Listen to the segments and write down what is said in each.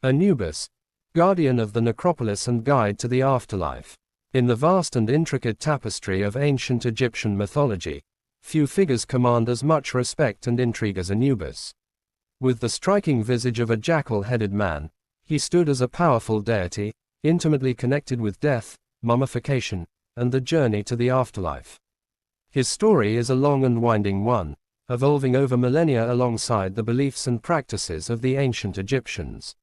Anubis, guardian of the necropolis and guide to the afterlife. In the vast and intricate tapestry of ancient Egyptian mythology, few figures command as much respect and intrigue as Anubis. With the striking visage of a jackal-headed man, he stood as a powerful deity, intimately connected with death, mummification, and the journey to the afterlife. His story is a long and winding one, evolving over millennia alongside the beliefs and practices of the ancient Egyptians.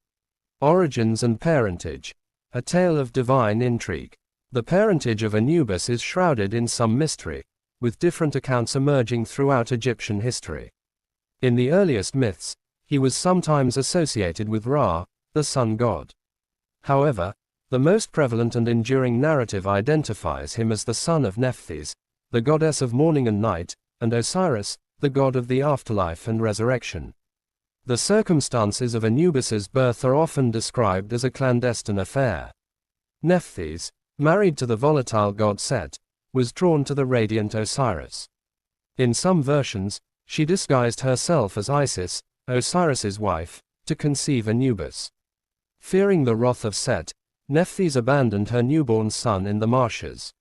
Origins and parentage. A tale of divine intrigue. The parentage of Anubis is shrouded in some mystery, with different accounts emerging throughout Egyptian history. In the earliest myths, he was sometimes associated with Ra, the sun god. However, the most prevalent and enduring narrative identifies him as the son of Nephthys, the goddess of morning and night, and Osiris, the god of the afterlife and resurrection. The circumstances of Anubis's birth are often described as a clandestine affair. Nephthys, married to the volatile god Set, was drawn to the radiant Osiris. In some versions, she disguised herself as Isis, Osiris's wife, to conceive Anubis. Fearing the wrath of Set, Nephthys abandoned her newborn son in the marshes.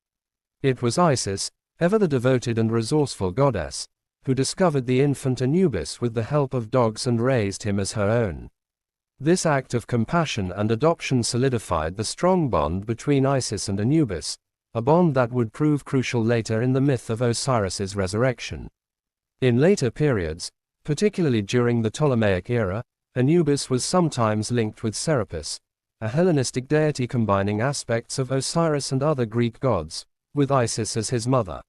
It was Isis, ever the devoted and resourceful goddess, who discovered the infant Anubis with the help of dogs and raised him as her own. This act of compassion and adoption solidified the strong bond between Isis and Anubis, a bond that would prove crucial later in the myth of Osiris's resurrection. In later periods, particularly during the Ptolemaic era, Anubis was sometimes linked with Serapis, a Hellenistic deity combining aspects of Osiris and other Greek gods, with Isis as his mother.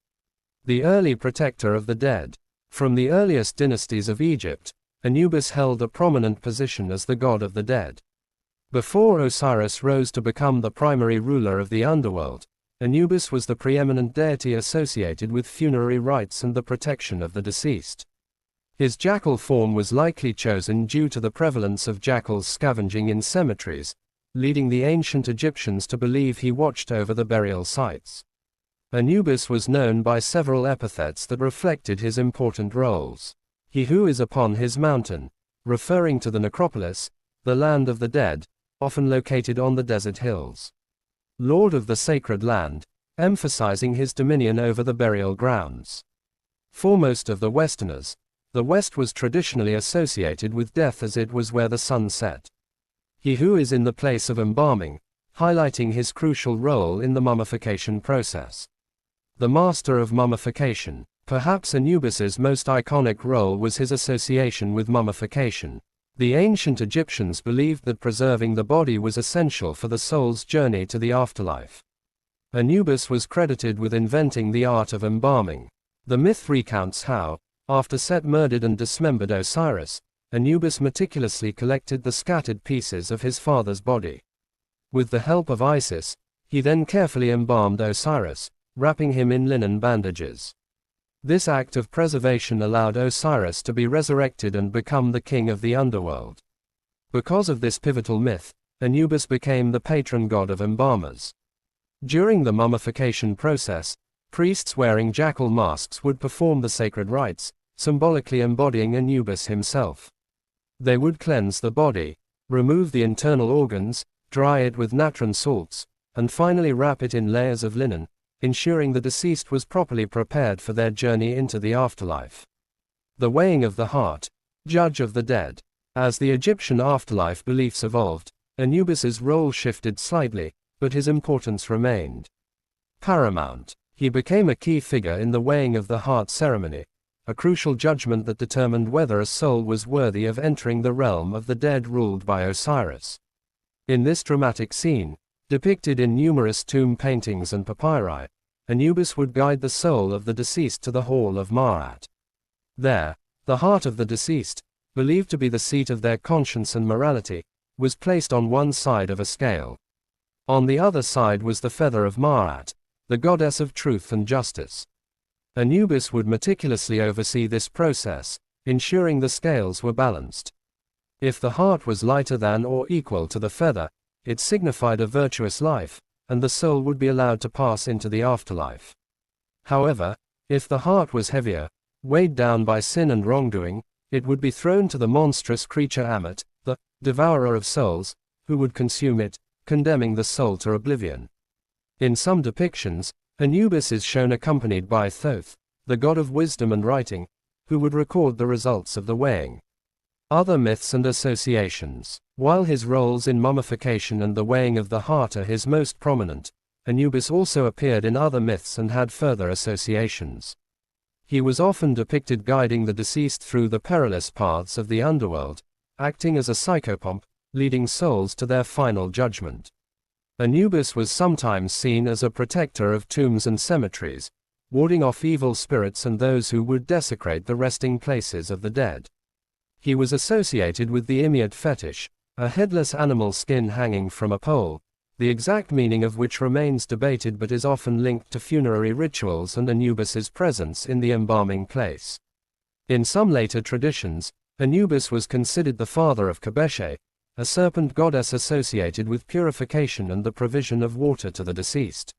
The early protector of the dead. From the earliest dynasties of Egypt, Anubis held a prominent position as the god of the dead. Before Osiris rose to become the primary ruler of the underworld, Anubis was the preeminent deity associated with funerary rites and the protection of the deceased. His jackal form was likely chosen due to the prevalence of jackals scavenging in cemeteries, leading the ancient Egyptians to believe he watched over the burial sites. Anubis was known by several epithets that reflected his important roles. He who is upon his mountain, referring to the necropolis, the land of the dead, often located on the desert hills. Lord of the sacred land, emphasizing his dominion over the burial grounds. Foremost of the Westerners, the West was traditionally associated with death as it was where the sun set. He who is in the place of embalming, highlighting his crucial role in the mummification process. The master of mummification. Perhaps Anubis's most iconic role was his association with mummification. The ancient Egyptians believed that preserving the body was essential for the soul's journey to the afterlife. Anubis was credited with inventing the art of embalming. The myth recounts how, after Set murdered and dismembered Osiris, Anubis meticulously collected the scattered pieces of his father's body. With the help of Isis, he then carefully embalmed Osiris, wrapping him in linen bandages. This act of preservation allowed Osiris to be resurrected and become the king of the underworld. Because of this pivotal myth, Anubis became the patron god of embalmers. During the mummification process, priests wearing jackal masks would perform the sacred rites, symbolically embodying Anubis himself. They would cleanse the body, remove the internal organs, dry it with natron salts, and finally wrap it in layers of linen, ensuring the deceased was properly prepared for their journey into the afterlife. The weighing of the heart, judge of the dead. As the Egyptian afterlife beliefs evolved, Anubis's role shifted slightly, but his importance remained paramount. He became a key figure in the weighing of the heart ceremony, a crucial judgment that determined whether a soul was worthy of entering the realm of the dead ruled by Osiris. In this dramatic scene, depicted in numerous tomb paintings and papyri, Anubis would guide the soul of the deceased to the hall of Ma'at. There, the heart of the deceased, believed to be the seat of their conscience and morality, was placed on one side of a scale. On the other side was the feather of Ma'at, the goddess of truth and justice. Anubis would meticulously oversee this process, ensuring the scales were balanced. If the heart was lighter than or equal to the feather, it signified a virtuous life, and the soul would be allowed to pass into the afterlife. However, if the heart was heavier, weighed down by sin and wrongdoing, it would be thrown to the monstrous creature Ammit, the devourer of souls, who would consume it, condemning the soul to oblivion. In some depictions, Anubis is shown accompanied by Thoth, the god of wisdom and writing, who would record the results of the weighing. Other myths and associations. While his roles in mummification and the weighing of the heart are his most prominent, Anubis also appeared in other myths and had further associations. He was often depicted guiding the deceased through the perilous paths of the underworld, acting as a psychopomp, leading souls to their final judgment. Anubis was sometimes seen as a protector of tombs and cemeteries, warding off evil spirits and those who would desecrate the resting places of the dead. He was associated with the Imiad fetish, a headless animal skin hanging from a pole, the exact meaning of which remains debated but is often linked to funerary rituals and Anubis's presence in the embalming place. In some later traditions, Anubis was considered the father of Kabeshe, a serpent goddess associated with purification and the provision of water to the deceased.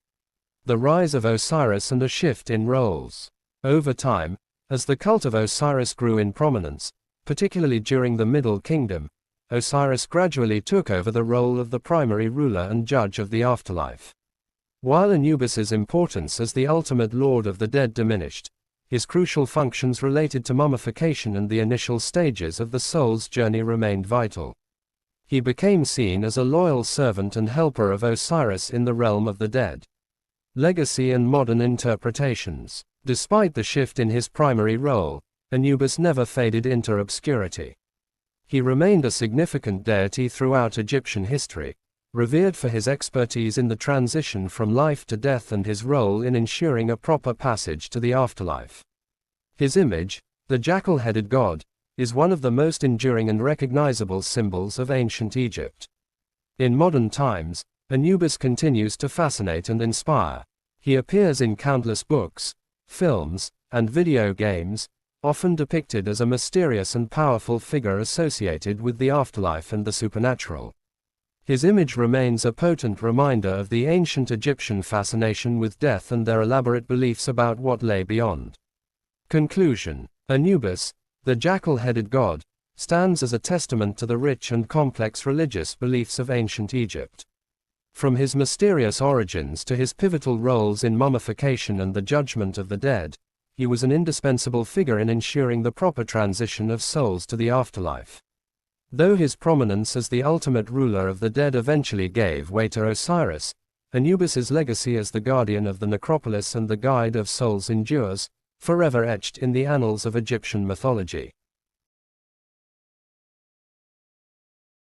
The rise of Osiris and a shift in roles. Over time, as the cult of Osiris grew in prominence, particularly during the Middle Kingdom, Osiris gradually took over the role of the primary ruler and judge of the afterlife. While Anubis's importance as the ultimate lord of the dead diminished, his crucial functions related to mummification and the initial stages of the soul's journey remained vital. He became seen as a loyal servant and helper of Osiris in the realm of the dead. Legacy and modern interpretations. Despite the shift in his primary role, Anubis never faded into obscurity. He remained a significant deity throughout Egyptian history, revered for his expertise in the transition from life to death and his role in ensuring a proper passage to the afterlife. His image, the jackal-headed god, is one of the most enduring and recognizable symbols of ancient Egypt. In modern times, Anubis continues to fascinate and inspire. He appears in countless books, films, and video games, often depicted as a mysterious and powerful figure associated with the afterlife and the supernatural. His image remains a potent reminder of the ancient Egyptian fascination with death and their elaborate beliefs about what lay beyond. Conclusion. Anubis, the jackal-headed god, stands as a testament to the rich and complex religious beliefs of ancient Egypt. From his mysterious origins to his pivotal roles in mummification and the judgment of the dead, he was an indispensable figure in ensuring the proper transition of souls to the afterlife. Though his prominence as the ultimate ruler of the dead eventually gave way to Osiris, Anubis's legacy as the guardian of the necropolis and the guide of souls endures, forever etched in the annals of Egyptian mythology.